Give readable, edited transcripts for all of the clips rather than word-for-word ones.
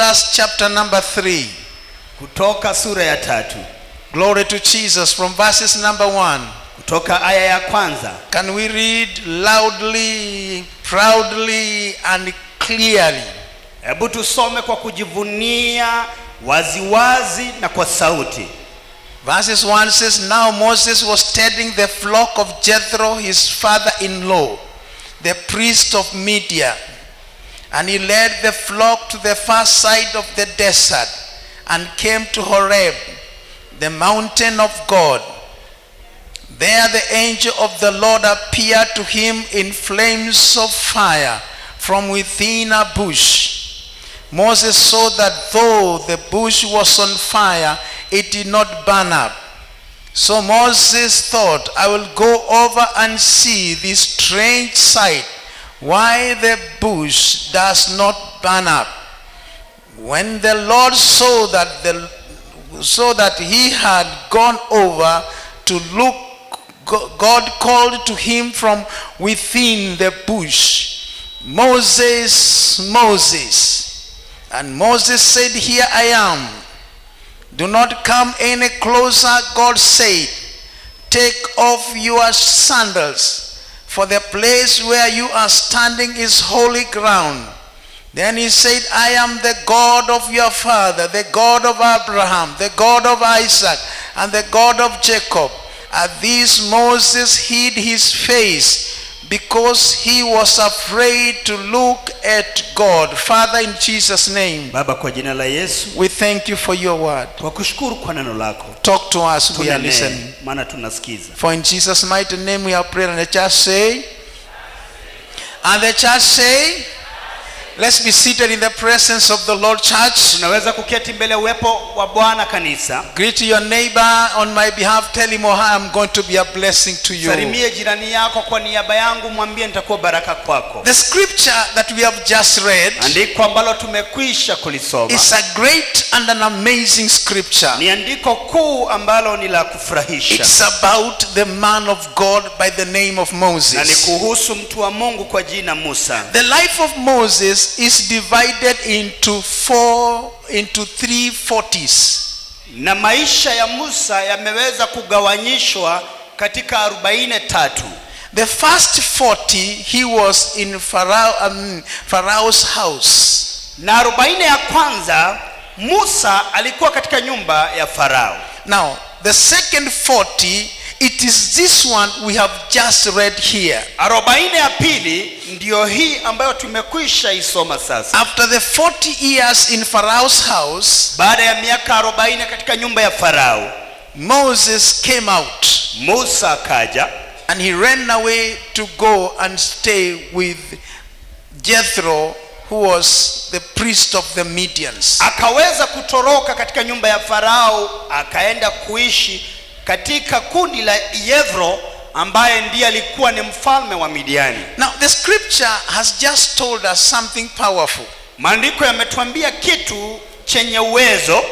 Exodus chapter number 3. Kutoka sura ya 3. Glory to Jesus, from verses number 1. Kutoka aya ya kwanza. Can we read loudly, proudly and clearly? Hebu tusome kwa kujivunia, waziwazi na kwa sauti. Verses 1 says, Now Moses was tending the flock of Jethro, his father-in-law, the priest of Midian. And he led the flock to the far side of the desert and came to Horeb, the mountain of God. There the angel of the Lord appeared to him in flames of fire from within a bush. Moses saw that though the bush was on fire, it did not burn up. So Moses thought, I will go over and see this strange sight, why the bush does not burn up. When the Lord saw that he had gone over to look, God called to him from within the bush, Moses, Moses. And Moses said, Here I am. Do not come any closer, God said. Take off your sandals, for the place where you are standing is holy ground. Then he said, I am the God of your father, the God of Abraham, the God of Isaac, and the God of Jacob. At this Moses hid his face because he was afraid to look at God. Father, in Jesus' name, Baba, kwa jina la Yesu, we thank you for your word. Tunakushukuru kwa neno lako. Talk to us, we are listening. Maana tunasikiza. For in Jesus' mighty name we have prayed, and the church say, and the church say, let's be seated in the presence of the Lord, church. Tunaweza kuketi mbele uwepo wa Bwana kanisa. Greet your neighbor on my behalf. Tell him, I am going to be a blessing to you. Salimie jirani yako kwa niaba yangu, mwambie nitakuwa baraka kwako. The scripture that we have just read, andiko ambalo tumekwisha kulisoma, is a great and an amazing scripture. Ni andiko kuu ambalo ni la kufurahisha. It's about the man of God by the name of Moses. Na ni kuhusu mtu wa Mungu kwa jina Musa. The life of Moses is divided into three 40s. Na maisha ya Musa yameweza kugawanyishwa katika 43. The first 40 he was in Pharaoh's house. Na 40 ya kwanza Musa alikuwa katika nyumba ya Farao. Now the second 40, it is this one we have just read here. 40 ya pili ndio hii ambayo tumekwisha isoma sasa. After the 40 years in Pharaoh's house, baada ya miaka 40 katika nyumba ya Farao, Moses came out. Musa akaja, and he ran away to go and stay with Jethro, who was the priest of the Midians. Akaweza kutoroka katika nyumba ya Farao, akaenda kuishi katika kundi la Jethro ambaye ndiye alikuwa ni mfalme wa Midiani. Now the scripture has just told us something powerful. Maandiko yametuambia kitu chenye uwezo.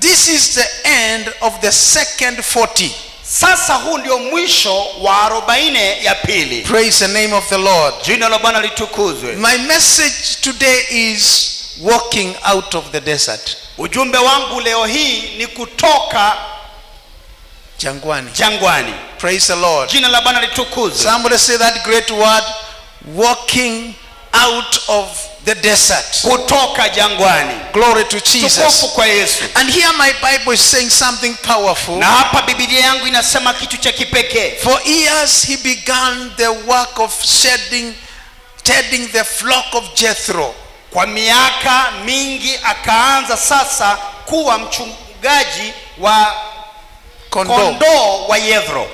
This is the end of the second 40. Sasa huu ndio mwisho wa 40 ya pili. Praise the name of the Lord. Jina la Bwana litukuzwe. My message today is walking out of the desert. Ujumbe wangu leo hii ni kutoka jangwani. Praise the Lord. Jina la Bwana litukuzwe. Somebody say that great word, walking out of the desert. Kutoka jangwani. Glory to Jesus. Tukufu kwa Yesu. And here my Bible is saying something powerful. Na hapa Biblia yangu inasema kitu cha kipekee. For years he began the work of tending the flock of Jethro. Kwa miaka mingi akaanza sasa kuwa mchungaji wa kondoo wa Jethro.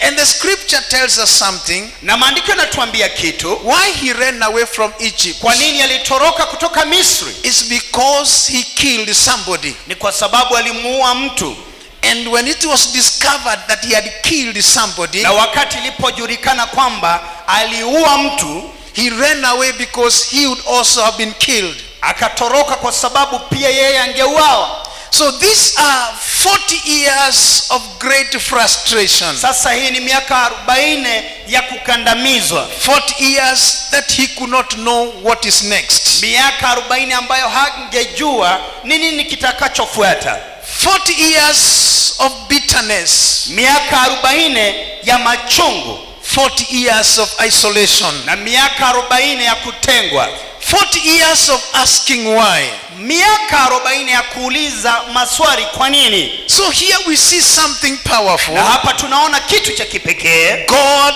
And the scripture tells us something. Na maandiko yanatuambia kitu. Why he ran away from Egypt? Kwa nini alitoroka kutoka Misri? It's because he killed somebody. Ni kwa sababu alimuua mtu. And when it was discovered that he had killed somebody, na wakati ilipojulikana kwamba aliua mtu, he ran away because he would also have been killed. Akatoroka kwa sababu pia yeye angeuawa. So these are 40 years of great frustration. Sasa hii ni miaka 40 ya kukandamizwa. 40 years that he could not know what is next. Miaka 40 ambayo hangejua ni nini kitakachofuata. 40 years of bitterness. Miaka 40 ya machungu. 40 years of isolation. Na miaka 40 ya kutengwa. 40 years of asking why. Miaka 40 ya kuuliza maswali kwa nini. So here we see something powerful. Na hapa tunaona kitu cha kipekee. God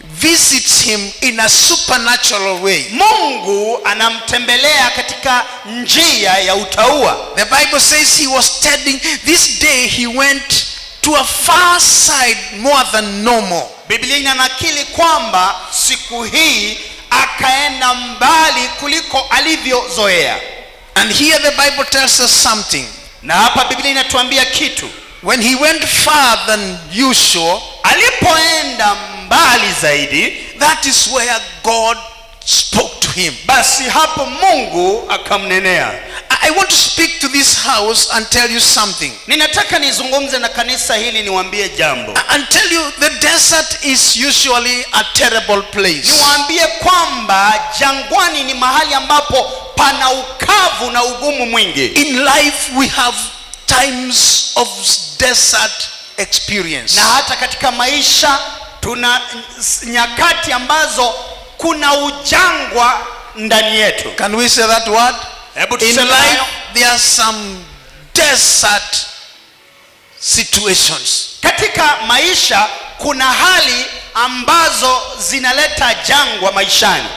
visits him in a supernatural way. Mungu anamtembelea katika njia ya utaua. The Bible says he was studying. This day he went to a far side more than normal. Biblia inanakili kwamba siku hii akaenda mbali kuliko alivyozoea. And here the Bible tells us something. Na hapa Biblia inatuambia kitu. When he went far than usual, alipoenda mbali zaidi, that is where God spoke to him. Basi hapo Mungu akamnenea. I want to speak to this house and tell you something. Ninataka nizungumze na kanisa hili niwaambie jambo. And tell you the desert is usually a terrible place. Niwaambie kwamba jangwani ni mahali ambapo pana ukavu na ugumu mwingi. In life we have times of desert experience. Na hata katika maisha tuna nyakati ambazo kuna ujangwa ndani yetu. Can we say that word? In life there are some desert situations. Katika maisha kuna hali ambazo zinaleta jangwa maishani.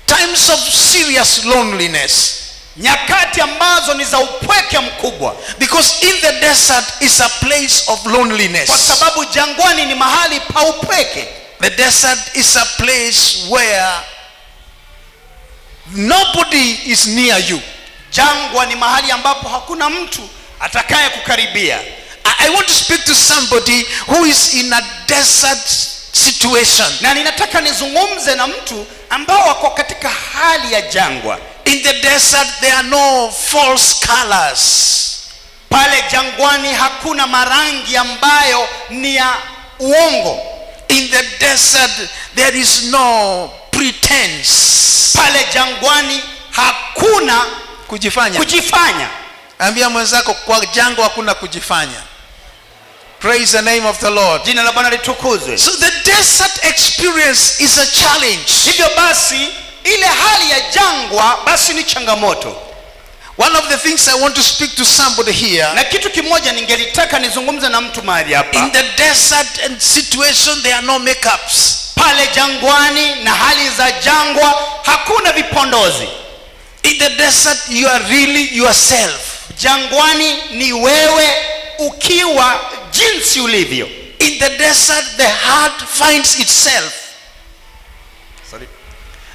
Times of serious loneliness. Nyakati ambazo ni za upweke mkubwa. Because in the desert is a place of loneliness. Kwa sababu jangwani ni mahali pa upweke. The desert is a place where nobody is near you. Jangwa ni mahali ambapo hakuna mtu atakaye kukaribia. I want to speak to somebody who is in a desert situation. Na ninataka nizungumze na mtu ambao wako katika hali ya jangwa. In the desert there are no false colors. Pale jangwani hakuna marangi ambayo ni ya uongo. In the desert there is no pretense. Pale jangwani hakuna kujifanya. Ambia mwenzako kwa jangwa hakuna kujifanya. Praise the name of the Lord. Jina la Bwana litukuzwe. So the desert experience is a challenge. Hivyo basi ile hali ya jangwa basi ni changamoto. One of the things I want to speak to somebody here. Na kitu kimoja ningelitaka nizungumze na mtu mahali hapa. In the desert and situation there are no makeups. Pale jangwani na hali za jangwa hakuna vipondozi. In the desert you are really yourself. Jangwani ni wewe ukiwa jinsi ulivyo. In the desert the heart finds itself.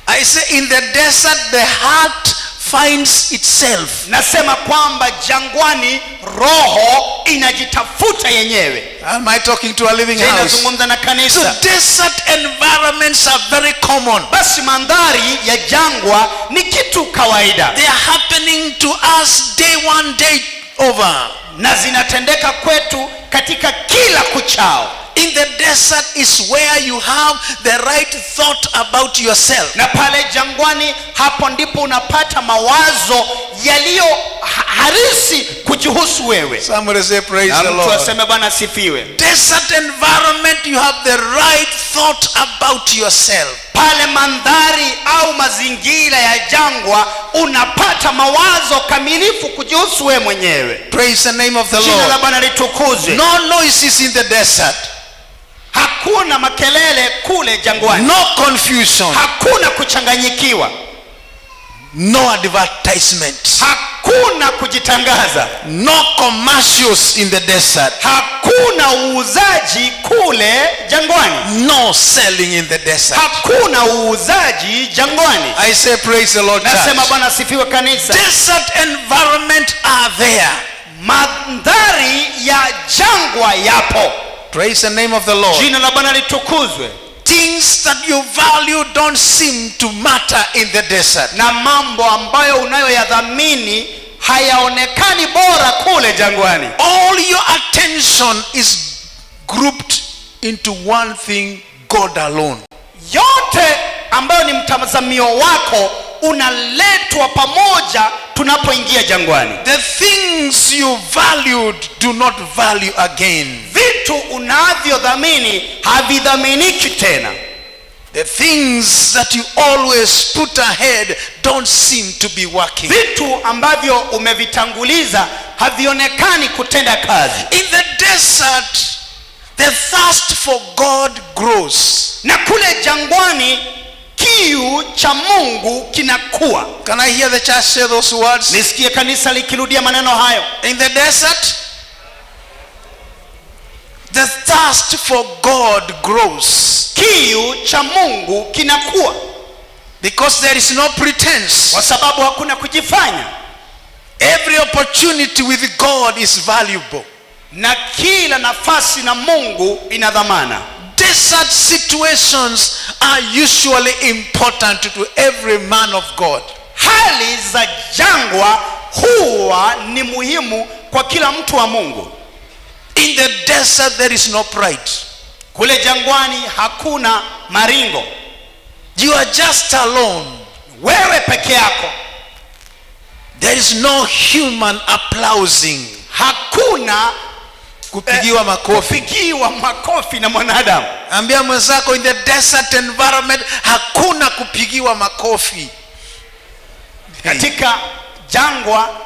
I say in the desert the heart finds itself. Nasema kwamba jangwani roho inajitafuta yenyewe. Am I talking to a living house? Ninazungumza na kanisa. So desert environments are very common. Basi mandhari ya jangwa ni kitu kawaida. They are happening to us day one day over. Na zinatendeka kwetu katika kila kuchao. In the desert is where you have the right thought about yourself. Na pale jangwani hapo ndipo unapata mawazo yaliyo harisi kujihusu wewe. Somebody say praise the Lord. Mtu aseme Bwana asifiwe. Desert environment you have the right thought about yourself. Pale mandhari au mazingira ya jangwa unapata mawazo kamilifu kujihusu wewe mwenyewe. Praise the name of the Lord. Jina la Bwana litukuzwe. No noises in the desert. Hakuna makelele kule jangwani. No confusion. Hakuna kuchanganyikiwa. No advertisement. Hakuna kujitangaza. No commercials in the desert. Hakuna uuzaji kule jangwani. No selling in the desert. Hakuna uuzaji jangwani. I say praise the Lord. Nasema Bwana asifiwe kanisa. Desert environment are there. Mandhari ya jangwa yapo. Praise the name of the Lord. Jina la Bwana litukuzwe. Things that you value don't seem to matter in the desert. Na mambo ambayo unayoyadhamini hayaonekani bora kule jangwani. All your attention is grouped into one thing, God alone. Yote ambayo ni mtazamio wako unaletwa pamoja tunapoingia jangwani. The things you valued do not value again. Vitu unavyodhamini havidhaminiki tena. The things that you always put ahead don't seem to be working. Vitu ambavyo umevitanguliza havionekani kutenda kazi. In the desert, the thirst for God grows. Na kule jangwani kiu cha Mungu kinakuwa. Can I hear the church say those words? Nisikie kanisa likirudia maneno hayo. In the desert, the thirst for God grows. Kiu cha Mungu kinakuwa. Because there is no pretense. Kwa sababu hakuna kujifanya. Every opportunity with God is valuable. Na kila nafasi na Mungu ina dhamana. Desert situations are usually important to every man of God. Hali za jangwa huwa ni muhimu kwa kila mtu wa Mungu. In the desert there is no pride. Kule jangwani hakuna maringo. You are just alone. Wewe peke yako. There is no human applauding. Hakuna kupigiwa makofi. Kupigiwa makofi na mwanadamu. Ambia mwenzako, in the desert environment hakuna kupigiwa makofi. Katika jangwa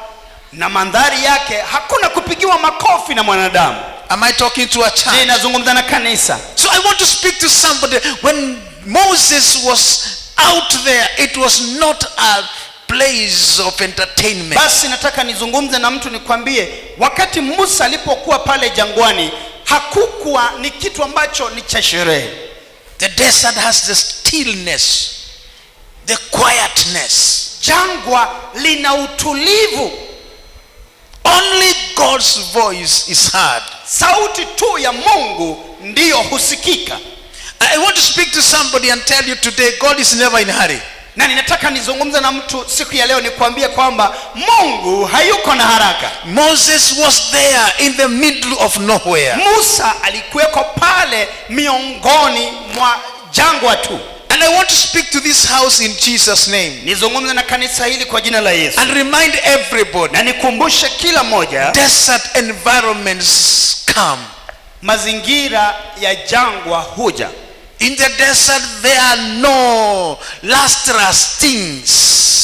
na mandhari yake hakuna kupigiwa makofi na mwanadamu. Am I talking to a church? Ninazungumza na kanisa. So I want to speak to somebody. When Moses was out there, it was not a place of entertainment. Basi nataka nizungumze na mtu nikwambie, wakati Musa alipokuwa pale jangwani hakukuwa ni kitu ambacho ni cha sherehe. The desert has the stillness, the quietness. Jangwa lina utulivu. Only God's voice is heard. Sauti tu ya Mungu ndiyo husikika. I want to speak to somebody and tell you today, God is never in a hurry. Na ninataka nizungumze na mtu siku ya leo nikwambie kwamba Mungu hayuko na haraka. Moses was there in the middle of nowhere. Musa alikuweko pale miongoni mwa jangwa tu. And I want to speak to this house in Jesus' name. Nizungumze na kanisa hili kwa jina la Yesu. And remind everybody. Na nikumbushe kila moja. Desert environments come. Mazingira ya jangwa huja. In the desert there are no lustrous things.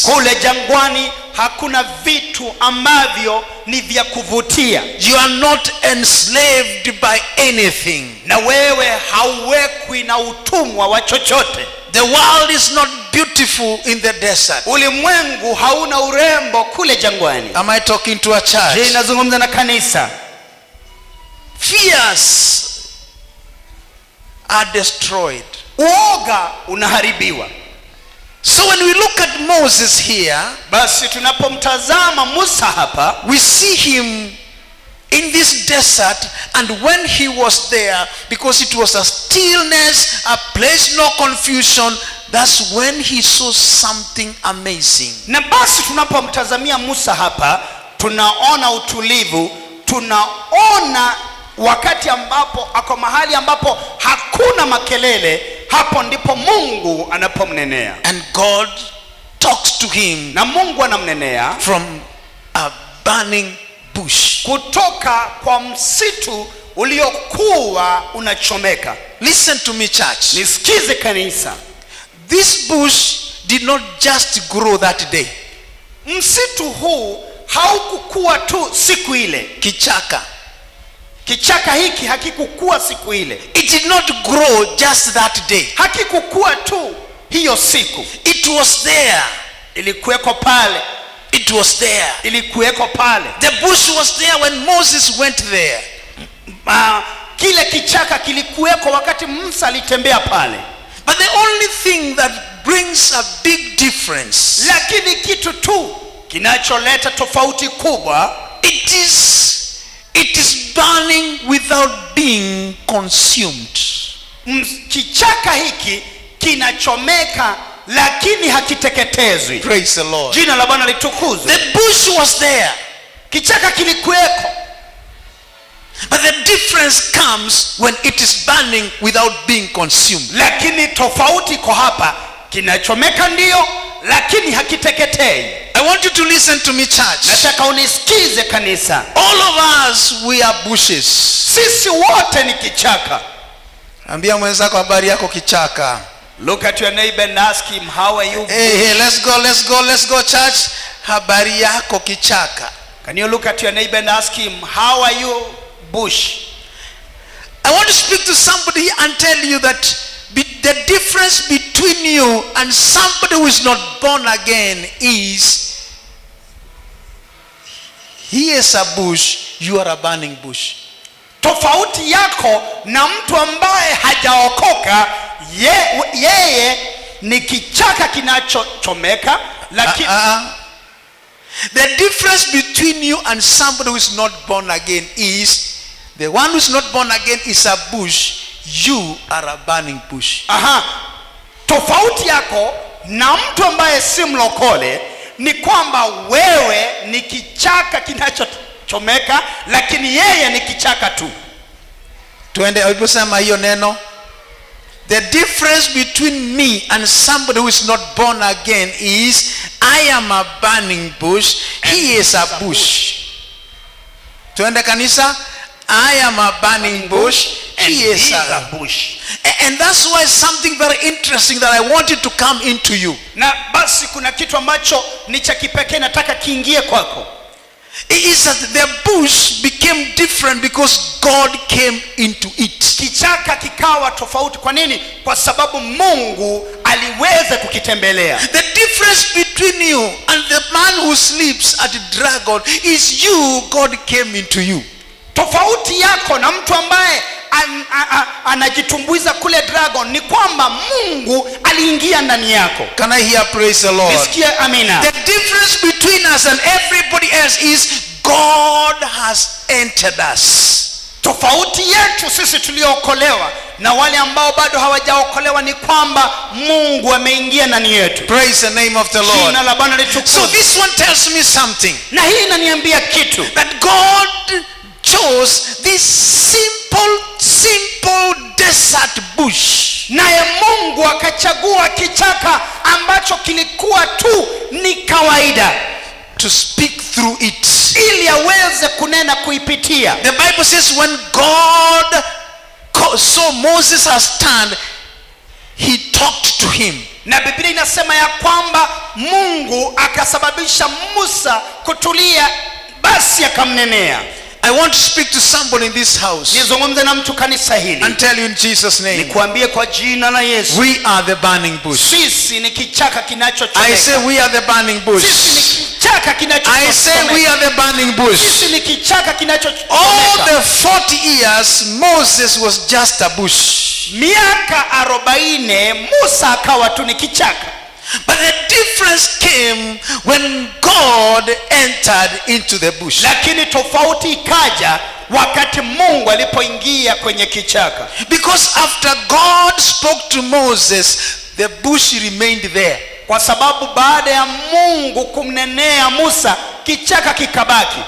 Kule jangwani hakuna vitu ambavyo ni vya kuvutia. You are not enslaved by anything. Na wewe hauwekwi na utumwa wa chochote. The world is not beautiful in the desert. Ulimwengu hauna urembo kule jangwani. Am I talking to a church? Je, nazungumza na kanisa? Fears are destroyed. Uoga unaharibiwa. So when we look at Moses here, basi tunapomtazama Musa hapa, we see him in this desert, and when he was there, because it was a stillness, a place, no confusion, that's when he saw something amazing. Na basi tunapomtazamia Musa hapa, tunaona utulivu, tunaona wakati ambapo ako mahali ambapo hakuna makelele, hapo ndipo Mungu anapomnenea. And God talks to him, na Mungu anamnenea from a burning bush. Kutoka kwa msitu uliokuwa unachomeka. Listen to me, church. Nisikize kanisa. This bush did not just grow that day. Msitu huu haukukua tu siku ile. Kichaka hiki hakikukua siku ile. It did not grow just that day. Hakikukua tu hiyo siku. It was there. Ilikuweko pale. It was there. Ilikuweko pale. The bush was there when Moses went there. Kile kichaka kilikuweko wakati Musa alitembea pale. But the only thing that brings a big difference, lakini kitu tu kinacholeta tofauti kubwa, it is burning without being consumed. Kichaka hiki kinachomeka lakini hakiteketezwi. Praise the Lord. Jina la Bwana litukuzwe. The bush was there, Kichaka kilikuweko, but the difference comes when it is burning without being consumed. lakini tofauti iko hapa, kinachomeka ndio, lakini hakiteketei. I want you to listen to me, church. Nataka unisikize kanisa. All of us, we are bushes. Sisi wote ni kichaka. Ambia mwenzako habari yako kichaka. Look at your neighbor and ask him, how are you? Hey, let's go church. Habari yako kichaka. Can you look at your neighbor and ask him, how are you, bush? I want to speak to somebody and tell you that the difference between you and somebody who is not born again is, he is a bush, you are a burning bush. Tofauti yako na mtu ambaye hajaokoka, yeye ni kichaka kinachochomeka, lakini the difference between you and somebody who is not born again is, the one who is not born again is a bush, you are a burning bush. Tofauti yako na mtu ambaye si mlokole ni kwamba wewe ni kichaka kinachochomeka, lakini yeye ni kichaka tu. Tuende uliposema hiyo neno. The difference between me and somebody who is not born again is, I am a burning bush, he is a bush. Tuende kanisa. I am a burning bush, he is a bush. And that's why something very interesting that I wanted to come into you. Na basi kuna kitu ambacho ni cha kipekee nataka kiingie kwako. It is that the bush became different because God came into it. Kichaka kikawa tofauti. Kwa nini? Kwa sababu Mungu aliweza kukitembelea. The difference between you and the man who sleeps at the dragon is you, God came into you. Tofauti yako na mtu ambaye anajitumbuiza kule dragon ni kwamba Mungu aliingia ndani yako. Can I hear praise the Lord? Nisikie amina. The difference between us and everybody else is God has entered us. Tofauti yetu sisi tuliokolewa na wale ambao bado hawajaokolewa ni kwamba Mungu ameingia ndani yetu. Praise the name of the Lord. Jina la Bwana litukuzwe. So this one tells me something. Na hii inaniambia kitu. That God chose this simple desert bush. Naye Mungu akachagua kichaka ambacho kilikuwa tu ni kawaida, to speak through it, ili aweze kunena kuipitia. The Bible says when God saw Moses has turned, he talked to him. Na Biblia inasema ya kwamba Mungu akasababisha Musa kutulia, basi akamnenea. I want to speak to somebody in this house. Nizungumze na mtu kanisa hili. And tell you in Jesus' name. Nikuambie kwa jina la Yesu. We are the burning bush. Sisi ni kichaka kinachochomeka. I say we are the burning bush. Sisi ni kichaka kinachochomeka. I say we are the burning bush. Sisi ni kichaka kinachochomeka. All the 40 years Moses was just a bush. Miaka 40 Musa akawa tu ni kichaka. But the difference came when God entered into the bush. Lakini tofauti ikaja wakati Mungu alipoingia kwenye kichaka. Because after God spoke to Moses, the bush remained there. Kwa sababu baada ya Mungu kumnenea Musa, kichaka kikabaki.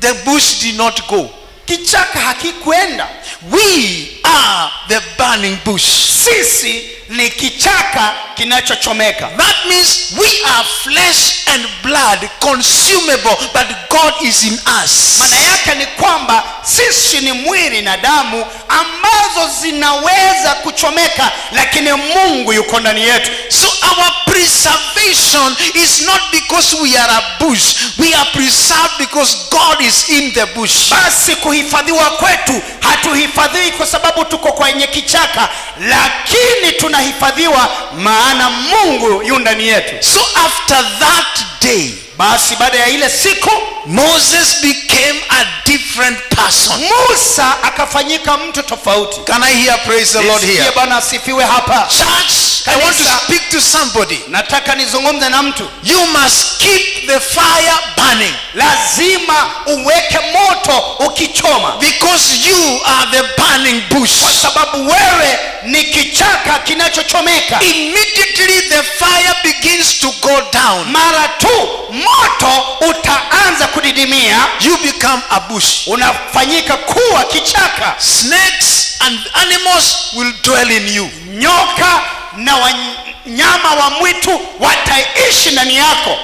The bush did not go. Kichaka hakikwenda. We are the burning bush. Sisi ni kichaka kinachochomeka. That means we are flesh and blood, consumable, but God is in us. Maana yake ni kwamba sisi ni mwili na damu ambazo zinaweza kuchomeka, lakini Mungu yuko ndani yetu. So our preservation is not because we are a bush. We are preserved because God is in the bush. Basi kuhifadhiwa kwetu, hatuhifadhiwi kwa sababu tuko kwenye kichaka, lakini tunahifadhiwa maana Mungu yu ndani yetu. So after that day, basi baada ya ile siku, Moses became a different person. person. Musa akafanyika mtu tofauti. Can I hear praise the Lord here? Bwana asifiwe hapa. Church, I want to speak to somebody. Nataka nizungumze na mtu. You must keep the fire burning. Lazima uweke moto ukichoma. Because you are the burning bush. Kwa sababu wewe ni kichaka kinachochomeka. Immediately the fire begins to go down. Mara tu moto utaanza kudidimia, you become a bush. Unafanyika kuwa kichaka. Snakes and animals will dwell in you. Nyoka na wanyama wa mwitu wataishi ndani yako.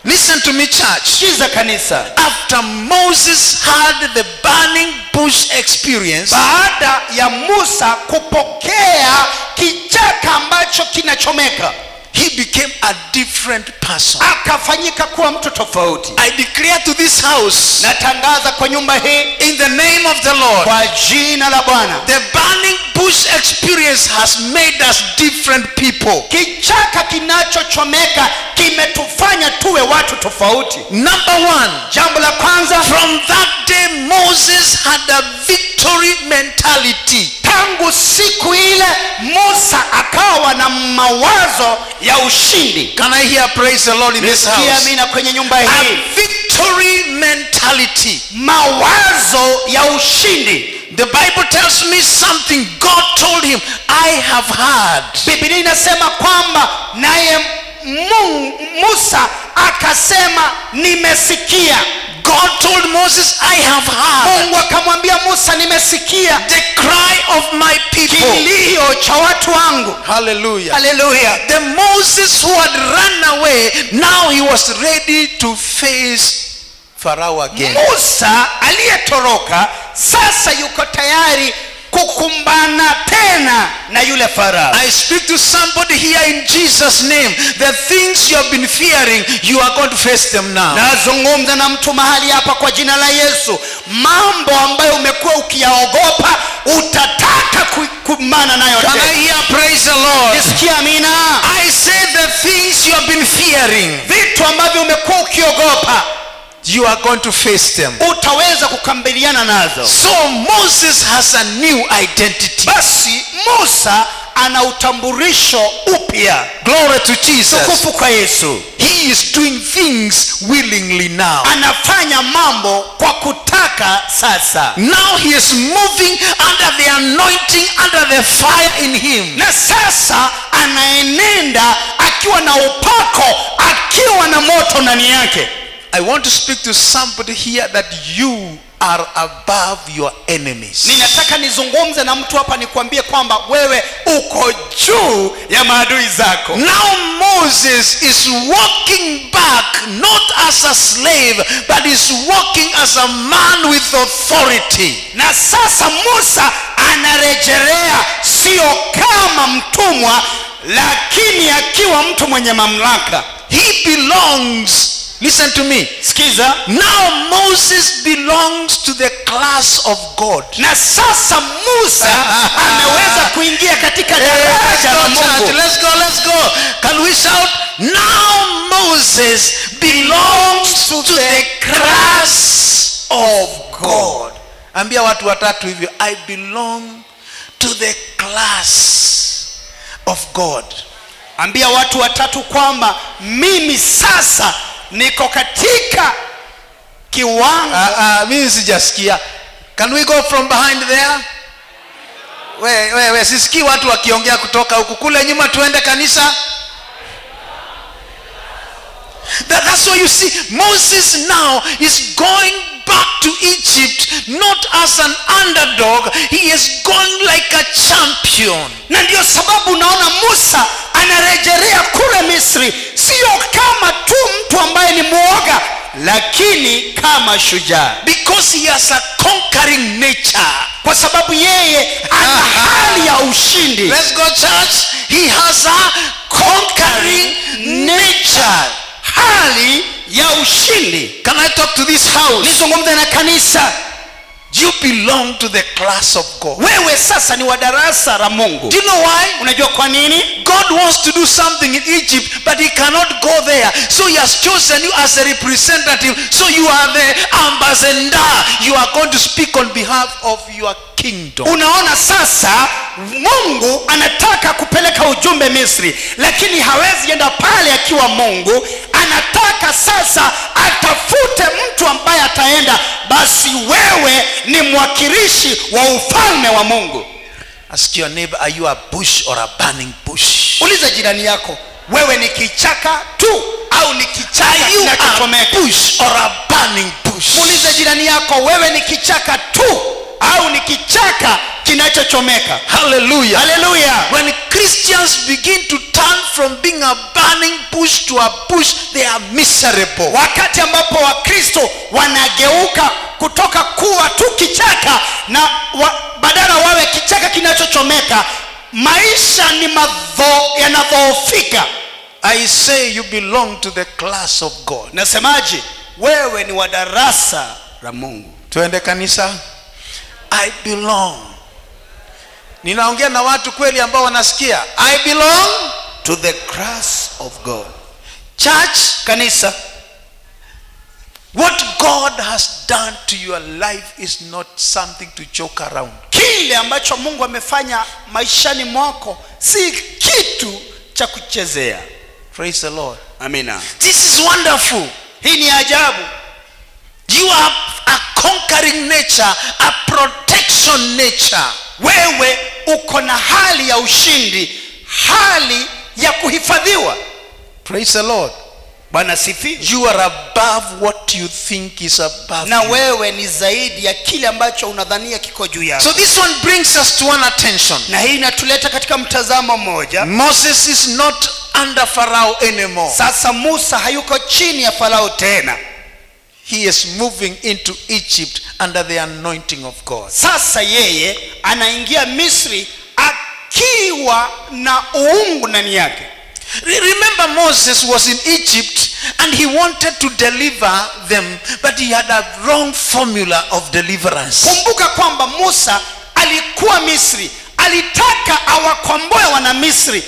Listen to me, church. Sikiza kanisa. After Moses had the burning bush experience, baada ya Musa kupokea kichaka ambacho kinachomeka, he became a different person. Akafanyika kuwa mtu tofauti. I declare to this house, natangaza kwa nyumba hii, in the name of the Lord, kwa jina la Bwana, the burning bush experience has made us different people. Kichaka kinachochomeka kimetufanya tuwe watu tofauti. Number one, jambo la kwanza, from that day Moses had a victory mentality. Tangu siku ile Musa akawa na mawazo ya ushindi. Can I hear praise the Lord in this house? Amina kwenye nyumba hii. A victory mentality. Mawazo ya ushindi. The Bible tells me something. God told him, I have heard. Biblia inasema kwamba naye Musa akasema nimesikia. God told Moses, I have heard. Mungu akamwambia Musa, nimesikia the cry of my people. Kilio cha watu wangu. Hallelujah. Hallelujah. The Moses who had run away, now he was ready to face Pharaoh again. Musa aliyetoroka sasa yuko tayari kukumbana tena na yule Farao. I speak to somebody here in Jesus' name. The things you have been fearing, you are going to face them now. Nazungumza na mtu mahali hapa kwa jina la Yesu. Mambo ambayo umekuwa ukiyaogopa utataka kukumbana nayo tena. Can I hear praise the Lord? Nisikia amina. I say the things you have been fearing, vitu ambavyo umekuwa ukiogopa, you are going to face them. Utaweza kukabiliana nazo. So Moses has a new identity. Basi Musa ana utambulisho upya. Glory to Jesus. Tukufu kwa Yesu. He is doing things willingly now. Anafanya mambo kwa kutaka sasa. Now he is moving under the anointing, under the fire in him. Na sasa anaenenda akiwa na upako, akiwa na moto ndani yake. I want to speak to somebody here that you are above your enemies. Ninataka nizungumze na mtu hapa nikwambie kwamba wewe uko juu ya maadui zako. Now Moses is walking back not as a slave but is walking as a man with authority. Na sasa Musa anarejelea sio kama mtumwa lakini akiwa mtu mwenye mamlaka. He belongs, listen to me. Sikiza. Now Moses belongs to the class of God. Na sasa Musa ameweza kuingia katika daraja la Mungu. Let's go. Can we shout? Now Moses belongs to the class of God. Ambia watu watatu hivyo. I belong to the class of God. Ambia watu watatu kwamba mimi sasa niko katika kiwango. Mimi sijasikia. Can we go from behind there? We sisikii watu wakiongea kutoka huku. Kule nyuma tuende kanisa. That's why you see Moses now is going back to Egypt not as an underdog. He is going like a champion. Na ndio sababu unaona Musa anarejelea kule Misri sio kama tu mtu ambaye ni muoga lakini kama shujaa. Because he has a conquering nature. Kwa sababu yeye ana hali ya ushindi. Let's go church. He has a conquering nature. Hali ya ushindi. Can I talk to this house? Nizungumze na kanisa. You belong to the class of God. Wewe sasa ni wa darasa la Mungu. Do you know why? Unajua kwa nini? God wants to do something in Egypt, but he cannot go there. So he has chosen you as a representative. So you are the ambassador. You are going to speak on behalf of your kingdom. Unaona sasa Mungu anataka kupeleka ujumbe Misri, lakini hawezi enda pale akiwa Mungu. Anataka sasa atafute mtu ambaye ataenda. Basi wewe ni mwakilishi wa ufalme wa Mungu. Ask your neighbor, are you a bush or a burning bush? Uliza jirani yako, wewe ni kichaka tu au ni kichaka Are kinachochomeka? you a bush or a burning bush? Uliza jirani yako, wewe ni kichaka tu au ni kichaka kinachochomeka? Hallelujah. Hallelujah. When Christians begin to turn from being a burning bush to a bush, they are miserable. Wakati ambapo Wakristo wanageuka kutoka kuwa tu kichaka na badala wawe kichaka kinachochomeka, maisha ni yanadhoofika. I say you belong to the class of God. Nasemaje? Wewe ni wa darasa la Mungu. Tuende kanisa. I belong. Ninaongea na watu kweli ambao wanasikia. I belong to the class of God. Church, kanisa, what God has done to your life is not something to joke around. Kile ambacho Mungu amefanya maishani mwako si kitu cha kuchezea. Praise the Lord. Amina. This is wonderful. Hii ni ajabu. You are a conquering nature, a protection nature. Wewe uko na hali ya ushindi, hali ya kuhifadhiwa. Praise the Lord. Bwana sifiwe. You are above what you think is above. Na wewe ni zaidi ya kile ambacho unadhania kiko juu yako. So this one brings us to one attention. Na hii inatuleta katika mtazamo mmoja. Moses is not under Pharaoh anymore. Sasa Musa hayuko chini ya Farao tena. He is moving into Egypt under the anointing of God. Sasa yeye anaingia Misri akiwa na uungu ndani yake. Remember, Moses was in Egypt and he wanted to deliver them, but he had a wrong formula of deliverance. Kumbuka kwamba Musa alikuwa Misri, alitaka awakomboe wana Misri,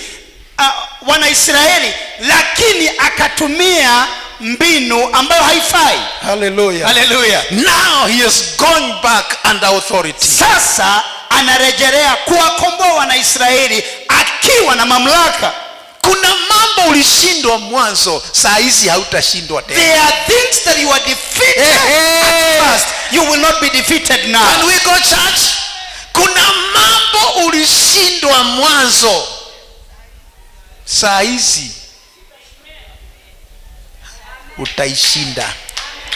wana Israeli, lakini akatumia mbinu ambayo haifai. Hallelujah. Hallelujah. Now he is going back under authority. Sasa anarejelea kuwakomboa wana Israeli akiwa na mamlaka. Kuna mambo ulishindwa mwanzo, saa hizi hautashindwa tena. There are things that you are defeated at first, you will not be defeated now. Can we go church? Kuna mambo ulishindwa mwanzo, saa hizi utaishinda.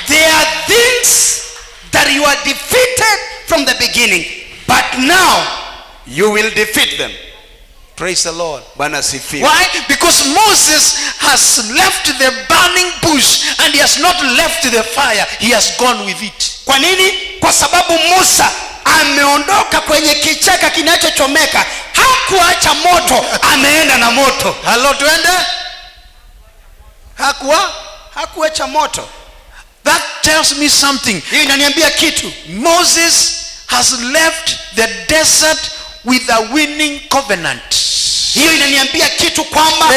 There are things that you are defeated from the beginning, but now you will defeat them. Praise the Lord. Bwana sifiwe. Why? Because Moses has left the burning bush and he has not left the fire. He has gone with it. Kwa nini? Kwa sababu Musa ameondoka kwenye kichaka kinachochomeka. Hakuacha moto, ameenda na moto. Hello, tuende? Hakuacha moto. That tells me something. Hii inaniambia kitu. Moses has left the desert with a winning covenant. Hiyo inaniambia kitu kwamba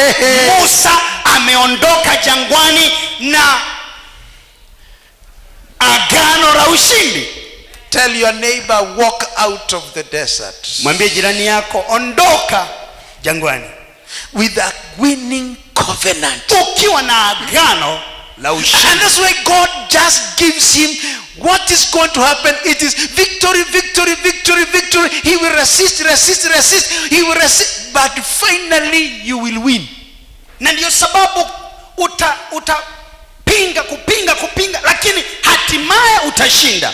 Musa ameondoka jangwani na agano la ushindi. Tell your neighbor, walk out of the desert. Mwambie jirani yako, ondoka jangwani with a winning covenant. Ukiwa na agano la ushindi. And that's why God just gives him what is going to happen. It is victory, victory, victory, victory. He will resist. He will resist, but finally you will win. Na ndio sababu utapinga kupinga, lakini hatimaye utashinda.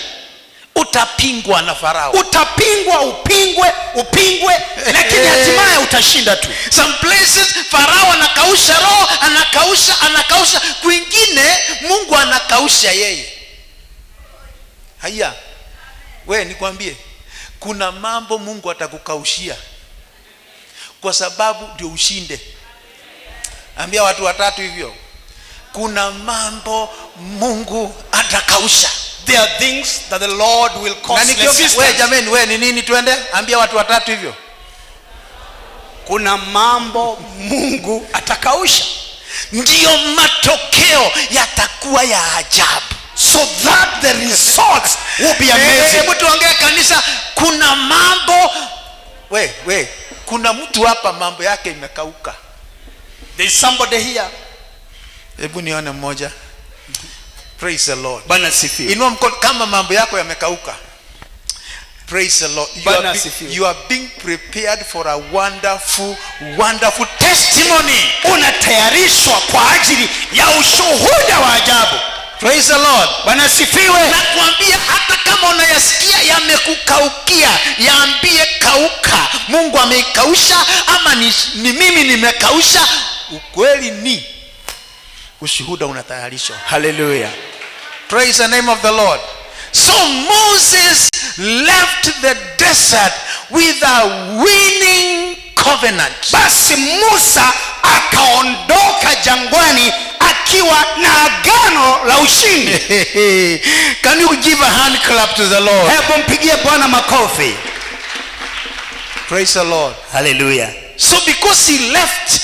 Utapingwa na Farao. Utapingwa, upingwe, lakini hatimaye utashinda tu. Some places Farao anakausha roho, anakausha. Kwingine Mungu anakausha yeye. Haya. We nikwambie, kuna mambo Mungu atakukaushia kwa sababu ndio ushinde. Ambia watu watatu hivyo. Kuna mambo Mungu atakausha. There are things that the Lord will cause resistance. Wewe jameni, wewe ni nini? Twende ambia watu watatu hivyo. Kuna mambo Mungu atakausha, ndio matokeo yatakuwa ya ajabu. So that the results will be amazing. Hebu tuongee kanisa, kuna mambo kuna mtu hapa mambo yake imekauka. There is somebody here. Hebu nione mmoja. Praise the Lord. Bwana sifiwe. Inua mkono kama mambo yako yamekauka. Praise the Lord. You are being prepared for a wonderful testimony. Unatayarishwa kwa ajili ya ushuhuda wa ajabu. Praise the Lord. Bwana sifiwe. Nakwambia hata kama unayasikia yamekukaukia, yaambie kauka. Mungu ameikausha ama ni mimi nimekausha. Ukweli ni ushuhuda unatayarishwa. Hallelujah. Praise the name of the Lord. So Moses left the desert with a winning covenant. Basi Musa akaondoka jangwani akiwa na agano la ushindi. Can you give a hand clap to the Lord? Hebu mpigie Bwana makofi. Praise the Lord. Hallelujah. So because he left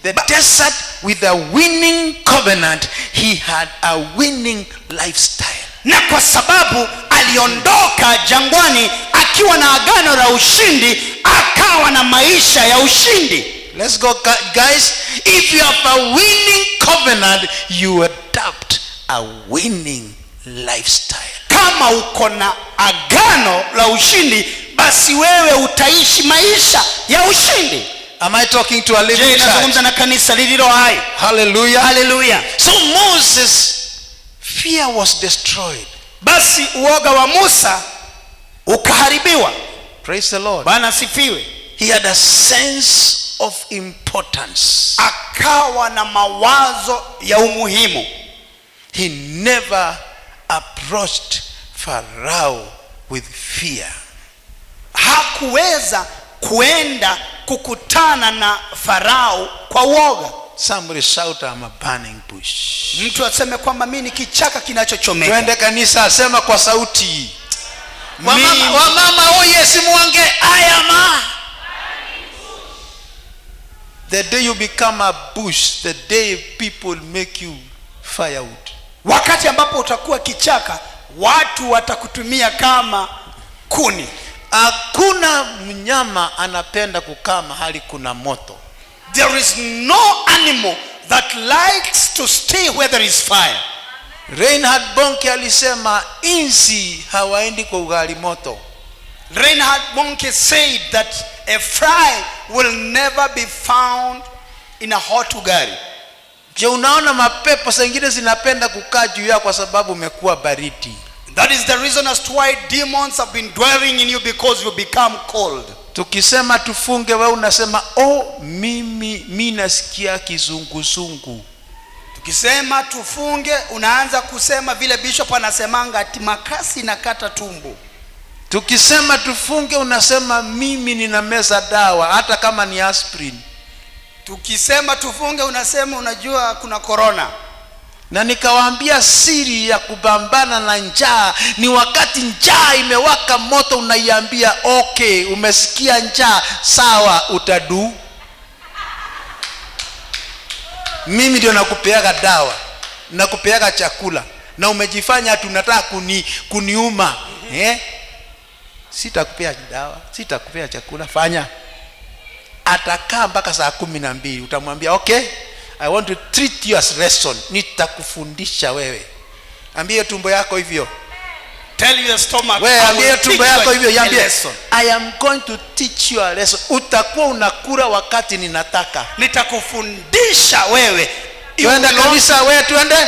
the desert with a winning covenant, he had a winning lifestyle. Na kwa sababu aliondoka jangwani akiwa na agano la ushindi, akawa na maisha ya ushindi. Let's go guys. If you have a winning covenant, you adopt a winning lifestyle. Kama uko na agano la ushindi, basi wewe utaishi maisha ya ushindi. Am I talking to a living church? Nazungumza na kanisa lililo hai. Hallelujah. Hallelujah. So Moses' fear was destroyed. Basi uoga wa Musa ukaharibiwa. Praise the Lord. Bwana sifiwe. He had a sense of importance. Akawa na mawazo ya umuhimu. He never approached Pharaoh with fear. Hakuweza kuenda kukutana na Farao kwa uoga. Somebody shout, I'm a burning bush. Mtu aseme kwamba mimi ni kichaka kinachochomeka. Twende kanisa, sema kwa sauti. Wamama oye simuange, I am a. The day you become a bush, the day people make you firewood. Wakati ambapo utakuwa kichaka, watu watakutumia kama kuni. Hakuna mnyama anapenda kukaa mahali kuna moto. There is no animal that likes to stay where there is fire. Reinhard Bonnke alisema inzi hawaendi kwa ugali moto. Reinhard Bonnke said that a fly will never be found in a hot ugali. Je, unaona mapepo zingine zinapenda kukaa juu yako kwa sababu umekuwa baridi. That is the reason as to why demons have been dwelling in you, because you become cold. Tukisema tufunge, wewe unasema mimi nasikia kizunguzungu. Tukisema tufunge, unaanza kusema vile bishop anasemanga ati makasi nakata tumbo. Tukisema tufunge, unasema mimi ninameza dawa hata kama ni aspirin. Tukisema tufunge, unasema unajua kuna corona. Na nikawaambia siri ya kubambana na njaa ni wakati njaa imewaka moto, unaiambia okay, umesikia njaa, sawa, utadu. Mimi ndio nakupeaga dawa, nakupeaga chakula, na umejifanya tunataka kuniuma. Sitakupea dawa, sitakupea chakula, fanya. Atakaa mpaka saa 12, utamwambia okay, I want to treat you as lesson. Nitakufundisha wewe. Ambie tumbo yako hivyo. Tell your stomach. Wewe ambie tumbo yako hivyo, yambie I am going to teach you a lesson. Utakuwa unakula wakati ninataka. Nitakufundisha wewe. Twende kanisa, wewe twende.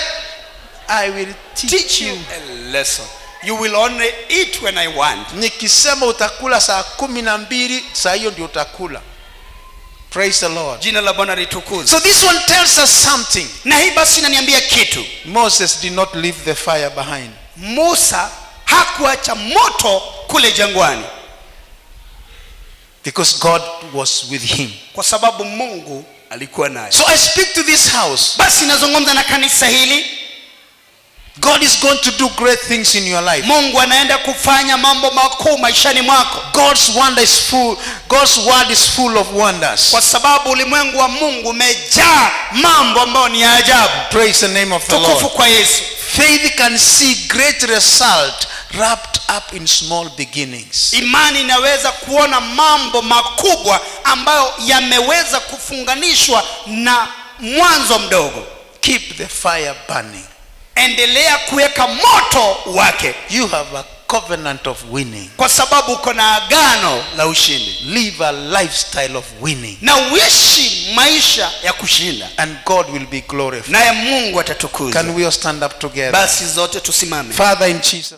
I will teach you a lesson. You will only eat when I want. Nikisema utakula saa 12, saa hiyo ndio utakula. Praise the Lord. Jina la Bwana litukuzwe. So this one tells us something. Na hii basi inaniambia kitu. Moses did not leave the fire behind. Musa hakuacha moto kule jangwani. Because God was with him. Kwa sababu Mungu alikuwa naye. So I speak to this house. Basi nazungumza na kanisa hili. God is going to do great things in your life. Mungu anaenda kufanya mambo makuu maishani mwako. God's word is full of wonders. Kwa sababu ulimwengu wa Mungu umejaa mambo ambayo ni ya ajabu. Praise the name of the Lord. Tukufu kwa Yesu. Faith can see great result wrapped up in small beginnings. Imani inaweza kuona mambo makubwa ambayo yameweza kufunganishwa na mwanzo mdogo. Keep the fire burning. Endelea kuweka moto wake. You have a covenant of winning. Kwa sababu uko na agano la ushindi. Live a lifestyle of winning. Na uishi maisha ya kushinda. And God will be glorified. Naye Mungu atatukuzwa. Can we all stand up together? Basi zote tusimame. Father, in Jesus'